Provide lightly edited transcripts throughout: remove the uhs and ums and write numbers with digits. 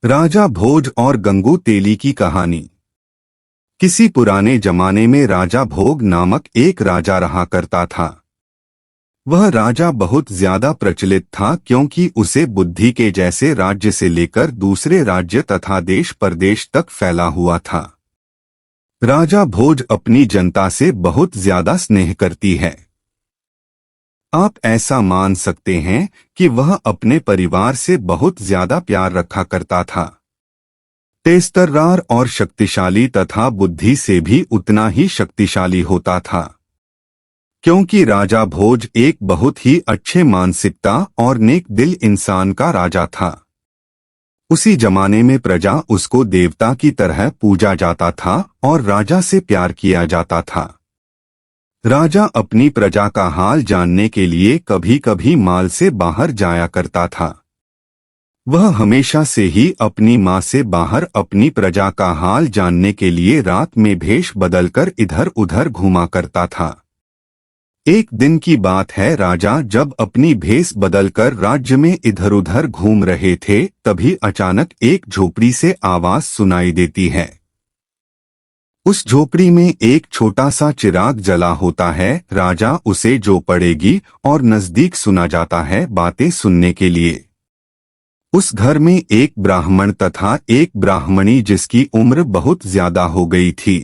राजा भोज और गंगू तेली की कहानी। किसी पुराने जमाने में राजा भोग नामक एक राजा रहा करता था। वह राजा बहुत ज्यादा प्रचलित था क्योंकि उसे बुद्धि के जैसे राज्य से लेकर दूसरे राज्य तथा देश परदेश तक फैला हुआ था। राजा भोज अपनी जनता से बहुत ज्यादा स्नेह करती है। आप ऐसा मान सकते हैं कि वह अपने परिवार से बहुत ज्यादा प्यार रखा करता था। तेजतर्रार और शक्तिशाली तथा बुद्धि से भी उतना ही शक्तिशाली होता था, क्योंकि राजा भोज एक बहुत ही अच्छे मानसिकता और नेक दिल इंसान का राजा था। उसी जमाने में प्रजा उसको देवता की तरह पूजा जाता था और राजा से प्यार किया जाता था। राजा अपनी प्रजा का हाल जानने के लिए कभी कभी माल से बाहर जाया करता था। वह हमेशा से ही अपनी माँ से बाहर अपनी प्रजा का हाल जानने के लिए रात में भेष बदलकर इधर उधर घूमा करता था। एक दिन की बात है, राजा जब अपनी भेष बदलकर राज्य में इधर उधर घूम रहे थे, तभी अचानक एक झोपड़ी से आवाज सुनाई देती है। उस झोपड़ी में एक छोटा सा चिराग जला होता है। राजा उसे जो पड़ेगी और नजदीक सुना जाता है बातें सुनने के लिए। उस घर में एक ब्राह्मण तथा एक ब्राह्मणी जिसकी उम्र बहुत ज्यादा हो गई थी।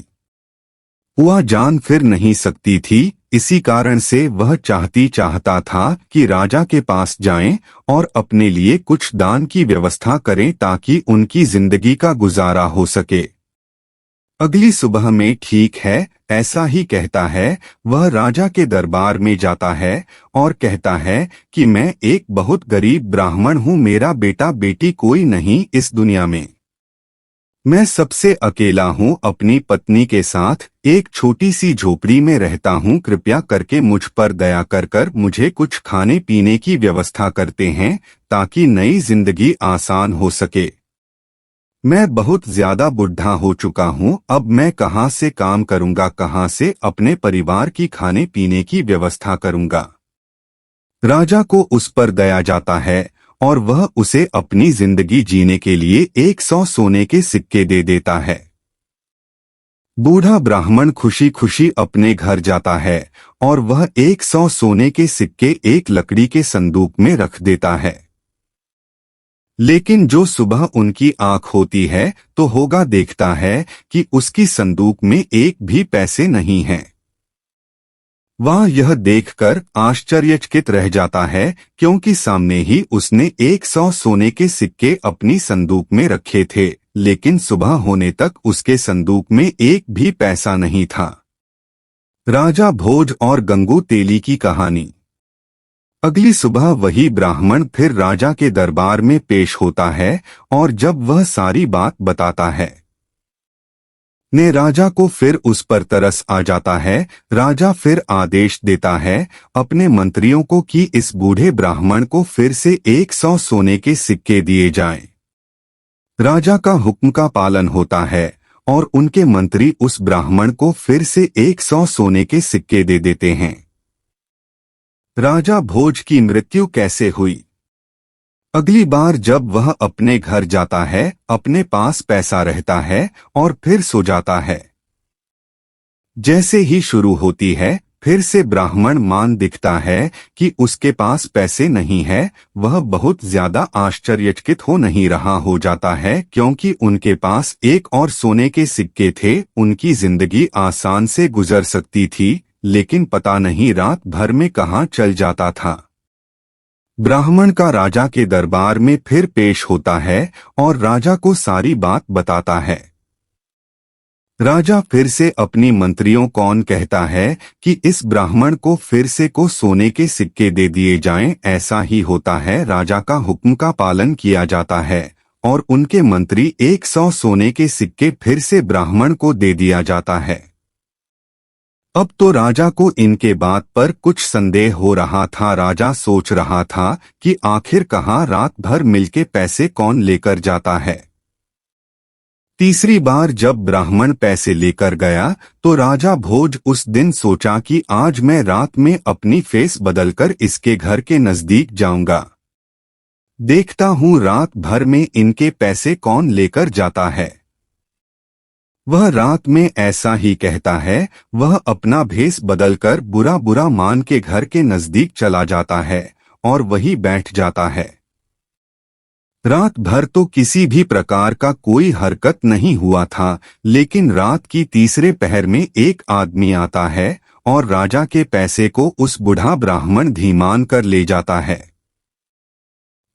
वह जान फिर नहीं सकती थी, इसी कारण से वह चाहता था कि राजा के पास जाएं और अपने लिए कुछ दान की व्यवस्था करें ताकि उनकी जिंदगी का गुजारा हो सके। अगली सुबह में ठीक है, ऐसा ही कहता है, वह राजा के दरबार में जाता है और कहता है कि मैं एक बहुत गरीब ब्राह्मण हूँ, मेरा बेटा बेटी कोई नहीं इस दुनिया में। मैं सबसे अकेला हूँ, अपनी पत्नी के साथ एक छोटी सी झोपड़ी में रहता हूँ। कृपया करके मुझ पर दया कर मुझे कुछ खाने पीने की व्यवस्था करते हैं ताकि नई जिंदगी आसान हो सके। मैं बहुत ज्यादा बुढ़ा हो चुका हूँ, अब मैं कहाँ से काम करूँगा, कहाँ से अपने परिवार की खाने पीने की व्यवस्था करूँगा। राजा को उस पर दया जाता है और वह उसे अपनी जिंदगी जीने के लिए 100 सोने के सिक्के दे देता है। बूढ़ा ब्राह्मण खुशी खुशी अपने घर जाता है और वह 100 सोने के सिक्के एक लकड़ी के संदूक में रख देता है। लेकिन जो सुबह उनकी आंख होती है तो होगा देखता है कि उसकी संदूक में एक भी पैसे नहीं हैं। वह यह देखकर आश्चर्यचकित रह जाता है क्योंकि सामने ही उसने 100 सोने के सिक्के अपनी संदूक में रखे थे, लेकिन सुबह होने तक उसके संदूक में एक भी पैसा नहीं था। राजा भोज और गंगू तेली की कहानी। अगली सुबह वही ब्राह्मण फिर राजा के दरबार में पेश होता है और जब वह सारी बात बताता है ने राजा को फिर उस पर तरस आ जाता है। राजा फिर आदेश देता है अपने मंत्रियों को कि इस बूढ़े ब्राह्मण को फिर से 100 सोने के सिक्के दिए जाएं। राजा का हुक्म का पालन होता है और उनके मंत्री उस ब्राह्मण को फिर से 100 सोने के सिक्के दे देते हैं। राजा भोज की मृत्यु कैसे हुई? अगली बार जब वह अपने घर जाता है, अपने पास पैसा रहता है और फिर सो जाता है। जैसे ही शुरू होती है, फिर से ब्राह्मण मान दिखता है कि उसके पास पैसे नहीं है। वह बहुत ज्यादा आश्चर्यचकित हो नहीं रहा हो जाता है क्योंकि उनके पास एक और सोने के सिक्के थे, उनकी जिंदगी आसान से गुजर सकती थी, लेकिन पता नहीं रात भर में कहाँ चल जाता था। ब्राह्मण का राजा के दरबार में फिर पेश होता है और राजा को सारी बात बताता है। राजा फिर से अपनी मंत्रियों कौन कहता है कि इस ब्राह्मण को फिर से को सोने के सिक्के दे दिए जाएं। ऐसा ही होता है, राजा का हुक्म का पालन किया जाता है और उनके मंत्री 100 सोने के सिक्के फिर से ब्राह्मण को दे दिया जाता है। अब तो राजा को इनके बात पर कुछ संदेह हो रहा था। राजा सोच रहा था कि आखिर कहाँ रात भर मिलके पैसे कौन लेकर जाता है। तीसरी बार जब ब्राह्मण पैसे लेकर गया तो राजा भोज उस दिन सोचा कि आज मैं रात में अपनी फेस बदलकर इसके घर के नजदीक जाऊंगा। देखता हूँ रात भर में इनके पैसे कौन लेकर जाता है। वह रात में ऐसा ही कहता है। वह अपना भेष बदलकर बुरा बुरा मान के घर के नजदीक चला जाता है और वहीं बैठ जाता है। रात भर तो किसी भी प्रकार का कोई हरकत नहीं हुआ था, लेकिन रात की तीसरे पहर में एक आदमी आता है और राजा के पैसे को उस बूढ़ा ब्राह्मण धीमान कर ले जाता है।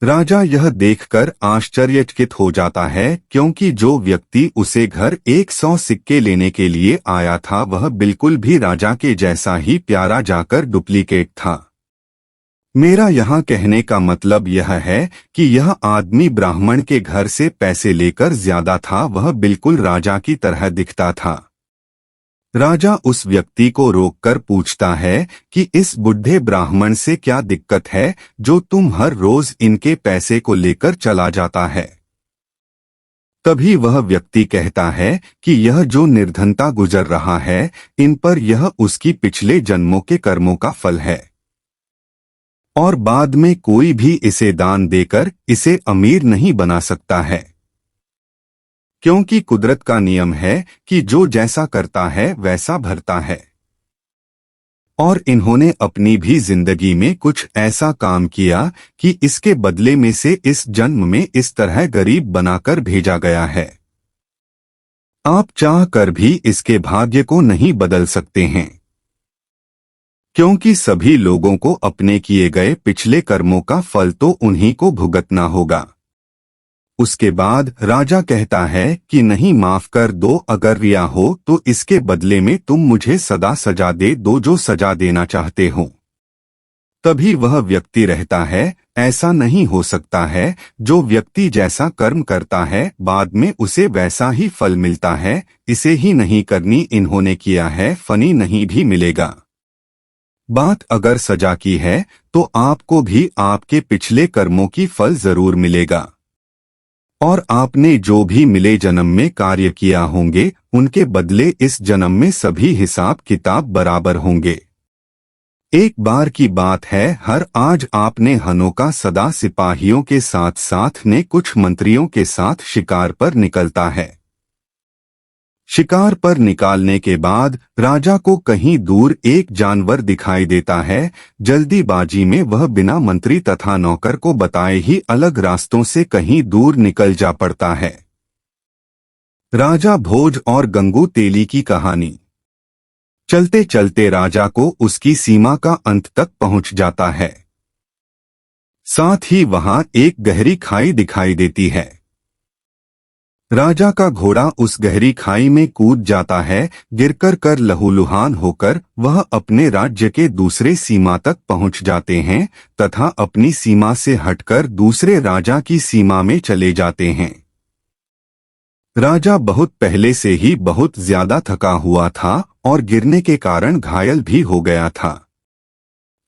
राजा यह देखकर आश्चर्यचकित हो जाता है, क्योंकि जो व्यक्ति उसे घर 100 सिक्के लेने के लिए आया था वह बिल्कुल भी राजा के जैसा ही प्यारा जाकर डुप्लीकेट था। मेरा यहाँ कहने का मतलब यह है कि यह आदमी ब्राह्मण के घर से पैसे लेकर ज्यादा था। वह बिल्कुल राजा की तरह दिखता था। राजा उस व्यक्ति को रोककर पूछता है कि इस बुढ़े ब्राह्मण से क्या दिक्कत है जो तुम हर रोज इनके पैसे को लेकर चला जाता है। तभी वह व्यक्ति कहता है कि यह जो निर्धनता गुजर रहा है, इन पर यह उसकी पिछले जन्मों के कर्मों का फल है और बाद में कोई भी इसे दान देकर इसे अमीर नहीं बना सकता है, क्योंकि कुदरत का नियम है कि जो जैसा करता है वैसा भरता है। और इन्होंने अपनी भी जिंदगी में कुछ ऐसा काम किया कि इसके बदले में से इस जन्म में इस तरह गरीब बनाकर भेजा गया है। आप चाह कर भी इसके भाग्य को नहीं बदल सकते हैं, क्योंकि सभी लोगों को अपने किए गए पिछले कर्मों का फल तो उन्हीं को भुगतना होगा। उसके बाद राजा कहता है कि नहीं, माफ कर दो, अगर रिया हो तो इसके बदले में तुम मुझे सदा सजा दे दो जो सजा देना चाहते हो। तभी वह व्यक्ति रहता है, ऐसा नहीं हो सकता है। जो व्यक्ति जैसा कर्म करता है बाद में उसे वैसा ही फल मिलता है। इसे ही नहीं करनी इन्होंने किया है, फनी नहीं भी मिलेगा। बात अगर सजा की है तो आपको भी आपके पिछले कर्मों की फल जरूर मिलेगा, और आपने जो भी मिले जन्म में कार्य किया होंगे उनके बदले इस जन्म में सभी हिसाब किताब बराबर होंगे। एक बार की बात है, आज आपने हनोका सदा सिपाहियों के साथ साथ ने कुछ मंत्रियों के साथ शिकार पर निकलता है। शिकार पर निकालने के बाद राजा को कहीं दूर एक जानवर दिखाई देता है। जल्दीबाजी में वह बिना मंत्री तथा नौकर को बताए ही अलग रास्तों से कहीं दूर निकल जा पड़ता है। राजा भोज और गंगू तेली की कहानी। चलते चलते राजा को उसकी सीमा का अंत तक पहुंच जाता है। साथ ही वहां एक गहरी खाई दिखाई देती है। राजा का घोड़ा उस गहरी खाई में कूद जाता है। गिरकर कर लहूलुहान होकर वह अपने राज्य के दूसरे सीमा तक पहुंच जाते हैं तथा अपनी सीमा से हटकर दूसरे राजा की सीमा में चले जाते हैं। राजा बहुत पहले से ही बहुत ज्यादा थका हुआ था और गिरने के कारण घायल भी हो गया था।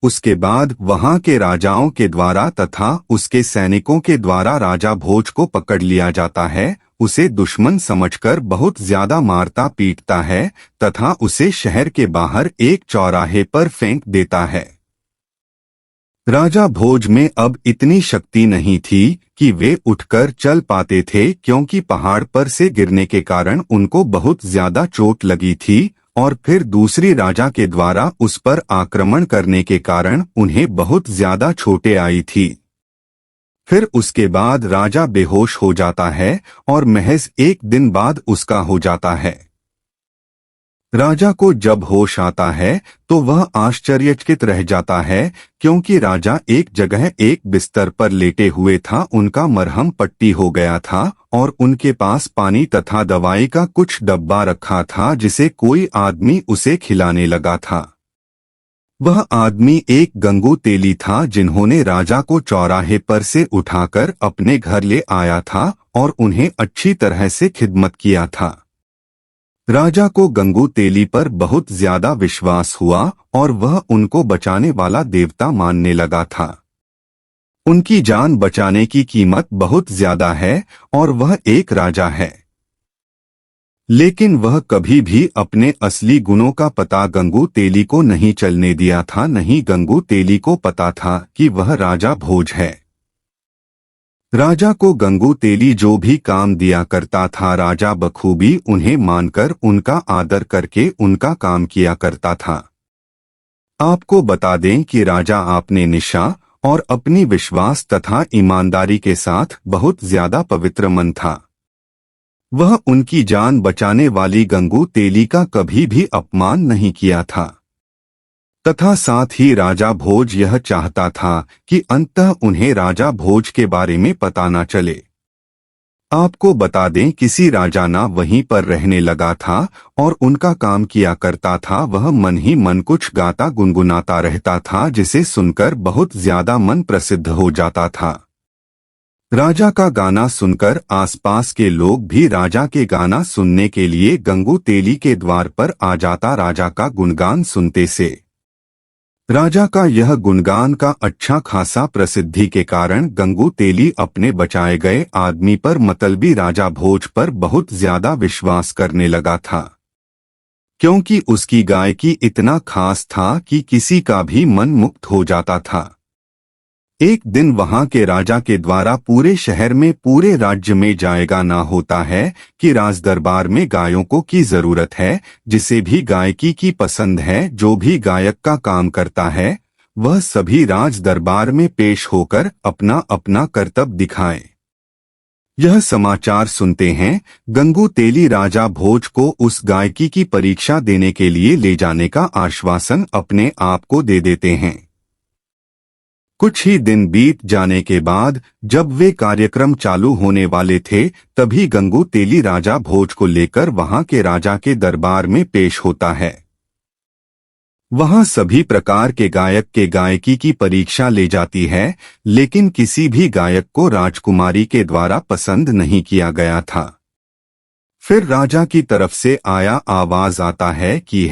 उसके बाद वहां के राजाओं के द्वारा तथा उसके सैनिकों के द्वारा राजा भोज को पकड़ लिया जाता है। उसे दुश्मन समझकर बहुत ज्यादा मारता पीटता है तथा उसे शहर के बाहर एक चौराहे पर फेंक देता है। राजा भोज में अब इतनी शक्ति नहीं थी कि वे उठकर चल पाते थे, क्योंकि पहाड़ पर से गिरने के कारण उनको बहुत ज्यादा चोट लगी थी और फिर दूसरी राजा के द्वारा उस पर आक्रमण करने के कारण उन्हें बहुत ज्यादा चोटें आई थी। फिर उसके बाद राजा बेहोश हो जाता है और महज एक दिन बाद उसका हो जाता है। राजा को जब होश आता है तो वह आश्चर्यचकित रह जाता है, क्योंकि राजा एक जगह एक बिस्तर पर लेटे हुए था। उनका मरहम पट्टी हो गया था और उनके पास पानी तथा दवाई का कुछ डब्बा रखा था जिसे कोई आदमी उसे खिलाने लगा था। वह आदमी एक गंगू तेली था जिन्होंने राजा को चौराहे पर से उठाकर अपने घर ले आया था और उन्हें अच्छी तरह से खिदमत किया था। राजा को गंगू तेली पर बहुत ज्यादा विश्वास हुआ और वह उनको बचाने वाला देवता मानने लगा था। उनकी जान बचाने की कीमत बहुत ज्यादा है और वह एक राजा है, लेकिन वह कभी भी अपने असली गुणों का पता गंगू तेली को नहीं चलने दिया था। नहीं गंगू तेली को पता था कि वह राजा भोज है। राजा को गंगू तेली जो भी काम दिया करता था, राजा बखूबी उन्हें मानकर उनका आदर करके उनका काम किया करता था। आपको बता दें कि राजा अपने निष्ठा और अपनी विश्वास तथा ईमानदारी के साथ बहुत ज्यादा पवित्र मन था। वह उनकी जान बचाने वाली गंगू तेली का कभी भी अपमान नहीं किया था, तथा साथ ही राजा भोज यह चाहता था कि अंततः उन्हें राजा भोज के बारे में पता न चले। आपको बता दें, किसी राजा ना वहीं पर रहने लगा था और उनका काम किया करता था। वह मन ही मन कुछ गाता गुनगुनाता रहता था, जिसे सुनकर बहुत ज्यादा मन प्रसिद्ध हो जाता था। राजा का गाना सुनकर आसपास के लोग भी राजा के गाना सुनने के लिए गंगू तेली के द्वार पर आ जाता। राजा का गुणगान सुनते से राजा का यह गुणगान का अच्छा खासा प्रसिद्धि के कारण गंगू तेली अपने बचाए गए आदमी पर मतलबी राजा भोज पर बहुत ज्यादा विश्वास करने लगा था, क्योंकि उसकी गायकी इतना खास था कि किसी का भी मन मुक्त हो जाता था। एक दिन वहां के राजा के द्वारा पूरे शहर में, पूरे राज्य में जाएगा ना होता है कि राज दरबार में गायों को की जरूरत है, जिसे भी गायकी की पसंद है, जो भी गायक का काम करता है, वह सभी राज दरबार में पेश होकर अपना अपना करतब दिखाए। यह समाचार सुनते हैं गंगू तेली राजा भोज को उस गायकी की परीक्षा देने के लिए ले जाने का आश्वासन अपने आप को दे देते हैं। कुछ ही दिन बीत जाने के बाद जब वे कार्यक्रम चालू होने वाले थे, तभी गंगू तेली राजा भोज को लेकर वहां के राजा के दरबार में पेश होता है। वहां सभी प्रकार के गायक के गायकी की परीक्षा ले जाती है, लेकिन किसी भी गायक को राजकुमारी के द्वारा पसंद नहीं किया गया था। फिर राजा की तरफ से आवाज आता है कि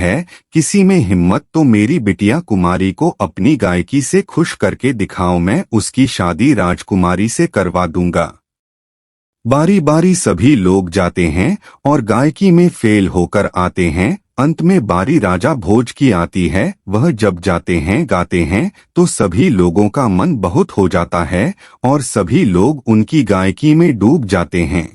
किसी में हिम्मत तो मेरी बिटिया कुमारी को अपनी गायकी से खुश करके दिखाओ, मैं उसकी शादी राजकुमारी से करवा दूंगा। बारी बारी सभी लोग जाते हैं और गायकी में फेल होकर आते हैं। अंत में बारी राजा भोज की आती है। वह जब जाते हैं गाते हैं तो सभी लोगों का मन बहुत हो जाता है और सभी लोग उनकी गायकी में डूब जाते हैं।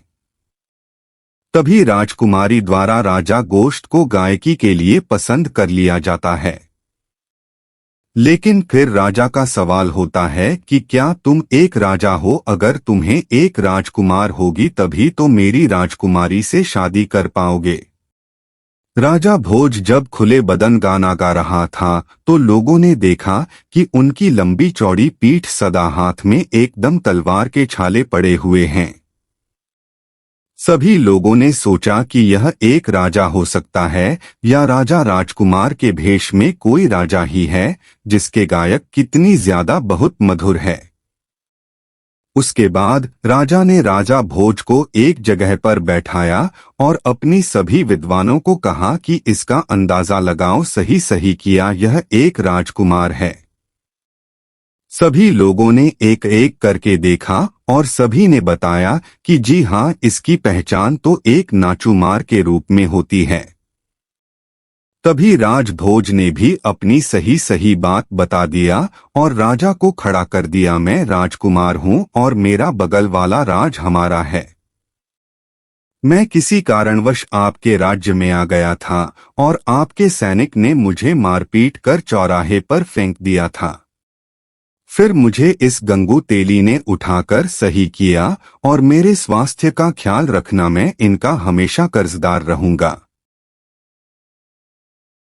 तभी राजकुमारी द्वारा राजा गोष्ठ को गायकी के लिए पसंद कर लिया जाता है। लेकिन फिर राजा का सवाल होता है कि क्या तुम एक राजा हो? अगर तुम्हें एक राजकुमार होगी तभी तो मेरी राजकुमारी से शादी कर पाओगे। राजा भोज जब खुले बदन गाना गा रहा था तो लोगों ने देखा कि उनकी लंबी चौड़ी पीठ सदा हाथ में एकदम तलवार के छाले पड़े हुए हैं। सभी लोगों ने सोचा कि यह एक राजा हो सकता है या राजा राजकुमार के भेष में कोई राजा ही है, जिसके गायक कितनी ज्यादा बहुत मधुर है। उसके बाद राजा ने राजा भोज को एक जगह पर बैठाया और अपनी सभी विद्वानों को कहा कि इसका अंदाजा लगाओ, सही सही किया, यह एक राजकुमार है। सभी लोगों ने एक एक करके देखा और सभी ने बताया कि जी हाँ, इसकी पहचान तो एक नाचुमार के रूप में होती है। तभी राजभोज ने भी अपनी सही सही बात बता दिया और राजा को खड़ा कर दिया, मैं राजकुमार हूँ और मेरा बगल वाला राज हमारा है। मैं किसी कारणवश आपके राज्य में आ गया था और आपके सैनिक ने मुझे मारपीट कर चौराहे पर फेंक दिया था। फिर मुझे इस गंगू तेली ने उठाकर सही किया और मेरे स्वास्थ्य का ख्याल रखना, मैं इनका हमेशा कर्जदार रहूंगा।